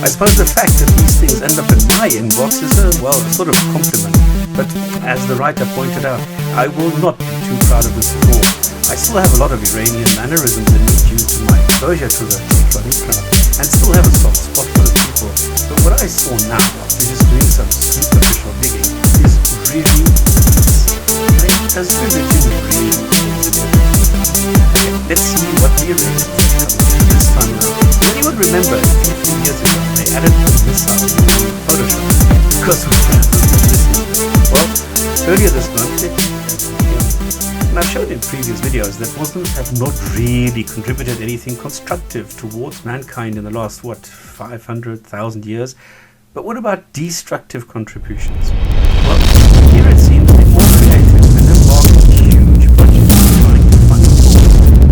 I suppose the fact that these things end up in my inbox is a sort of compliment. But as the writer pointed out, I will not be too proud of this at all. I still have a lot of Iranian mannerisms in me due to my exposure to the running crowd, and still have a soft spot for the people. But what I saw now, after just doing some superficial digging, is really as religion really is. Let's see what the Iranians have come to this time now. Does anyone remember a few years ago they added a missile to Photoshop because we were listening? Well, earlier this month, and I've shown in previous videos that Muslims have not really contributed anything constructive towards mankind in the last, 500,000 years. But what about destructive contributions? Well, here it seems to be more creative and embark on huge projects trying to find tools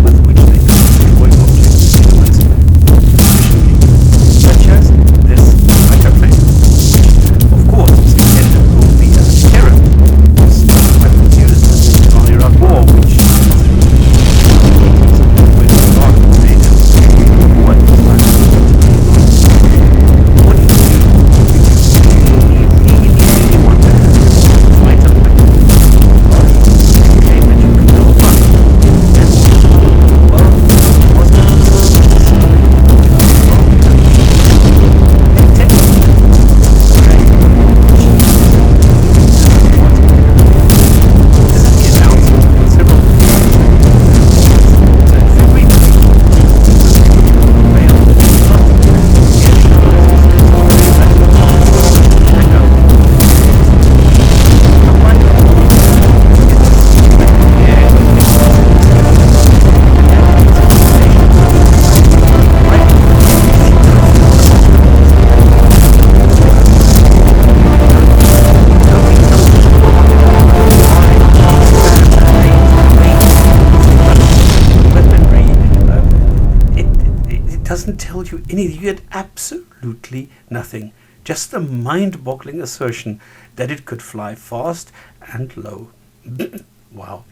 with which they can destroy objects and humans efficiently, such as this fighter plane, which of course is intended only as a deterrent against weapons used in the Iraq War, which doesn't tell you anything. You get absolutely nothing. Just a mind-boggling assertion that it could fly fast and low. Wow.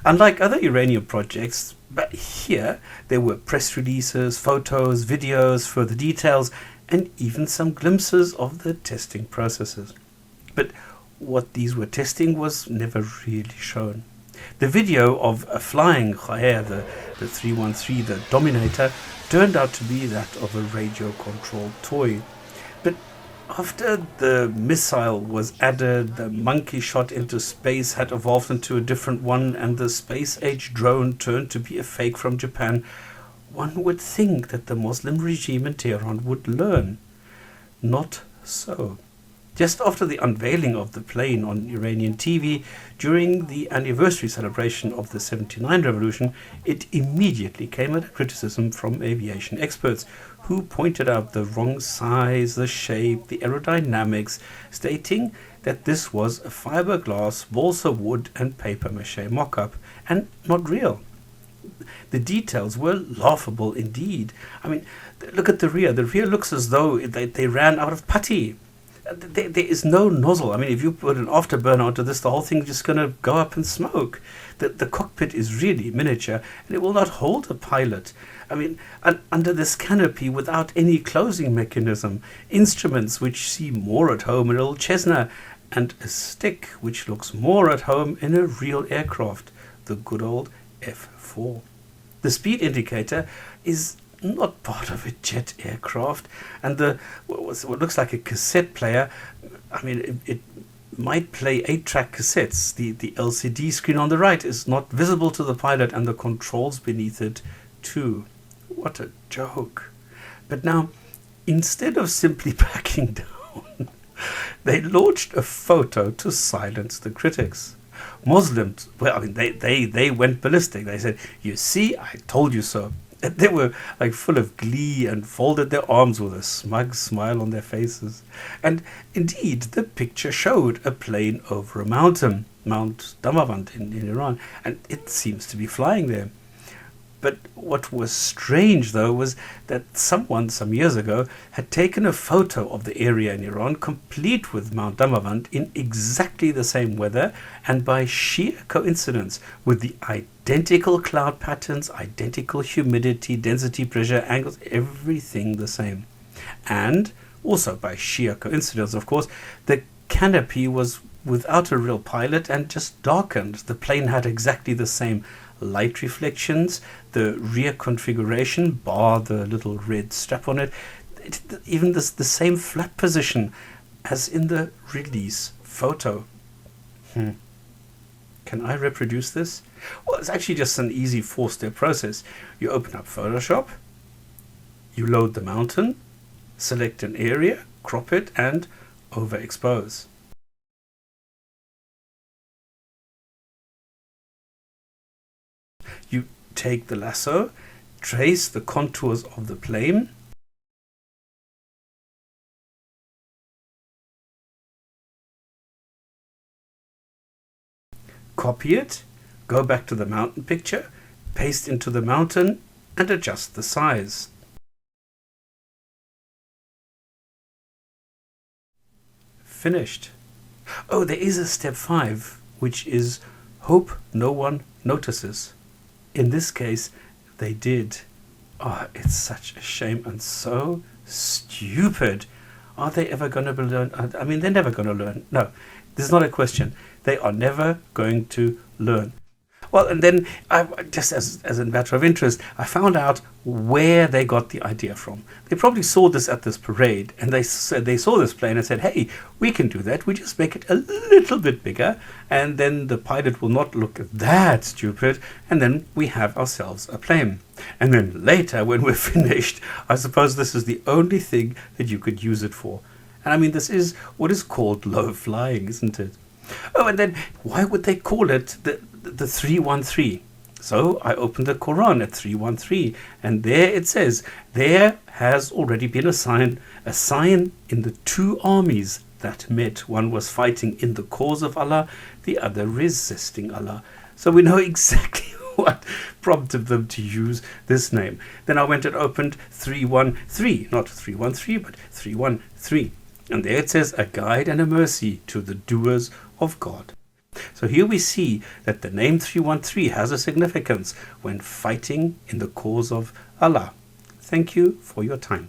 Unlike other Iranian projects, but here there were press releases, photos, videos, further details, and even some glimpses of the testing processes. But what these were testing was never really shown. The video of a flying Khair, the 313, the Dominator, turned out to be that of a radio-controlled toy. But after the missile was added, the monkey shot into space had evolved into a different one, and the space-age drone turned to be a fake from Japan, one would think that the Muslim regime in Tehran would learn. Not so. Just after the unveiling of the plane on Iranian TV during the anniversary celebration of the 79 revolution, it immediately came under criticism from aviation experts who pointed out the wrong size, the shape, the aerodynamics, stating that this was a fiberglass, balsa wood and paper mache mock-up and not real. The details were laughable indeed. I mean, look at the rear. The rear looks as though they ran out of putty. There is no nozzle. I mean, if you put an afterburner onto this, the whole thing's just going to go up in smoke. The cockpit is really miniature, and it will not hold a pilot. I mean, under this canopy without any closing mechanism, instruments which seem more at home in an old Cessna, and a stick which looks more at home in a real aircraft, the good old F4. The speed indicator is not part of a jet aircraft, and what looks like a cassette player, I mean, it might play 8-track cassettes. The LCD screen on the right is not visible to the pilot, and the controls beneath it too. What a joke. But now, instead of simply backing down, they launched a photo to silence the critics. Muslims, well, I mean, they went ballistic. They said, "You see, I told you so." And they were like full of glee and folded their arms with a smug smile on their faces. And indeed, the picture showed a plane over a mountain, Mount Damavand in Iran, and it seems to be flying there. But what was strange, though, was that someone some years ago had taken a photo of the area in Iran, complete with Mount Damavand, in exactly the same weather, and by sheer coincidence, with the identical cloud patterns, identical humidity, density, pressure, angles, everything the same. And also by sheer coincidence, of course, the canopy was without a real pilot and just darkened. The plane had exactly the same light reflections, the rear configuration, bar the little red strap on it, even the same flat position as in the release photo. Can I reproduce this? Well, it's actually just an easy 4-step process. You open up Photoshop, you load the mountain, select an area, crop it, and overexpose. You take the lasso, trace the contours of the plane, copy it, go back to the mountain picture, paste into the mountain, and adjust the size. Finished. Oh, there is a step 5, which is hope no one notices. In this case, they did. Oh, it's such a shame and so stupid. Are they ever going to learn? I mean, they're never going to learn. No, this is not a question. They are never going to learn. Well, and then, just as a matter of interest, I found out where they got the idea from. They probably saw this at this parade, and they saw this plane and said, hey, we can do that. We just make it a little bit bigger, and then the pilot will not look that stupid, and then we have ourselves a plane. And then later, when we're finished, I suppose this is the only thing that you could use it for. And I mean, this is what is called low flying, isn't it? Oh, and then why would they call it the 313? So I opened the Quran at 313, and there it says, there has already been a sign in the 2 armies that met. One was fighting in the cause of Allah, the other resisting Allah. So we know exactly what prompted them to use this name. Then I went and opened 313, not 313, but 313. And there it says, a guide and a mercy to the doers of God. So here we see that the name 313 has a significance when fighting in the cause of Allah. Thank you for your time.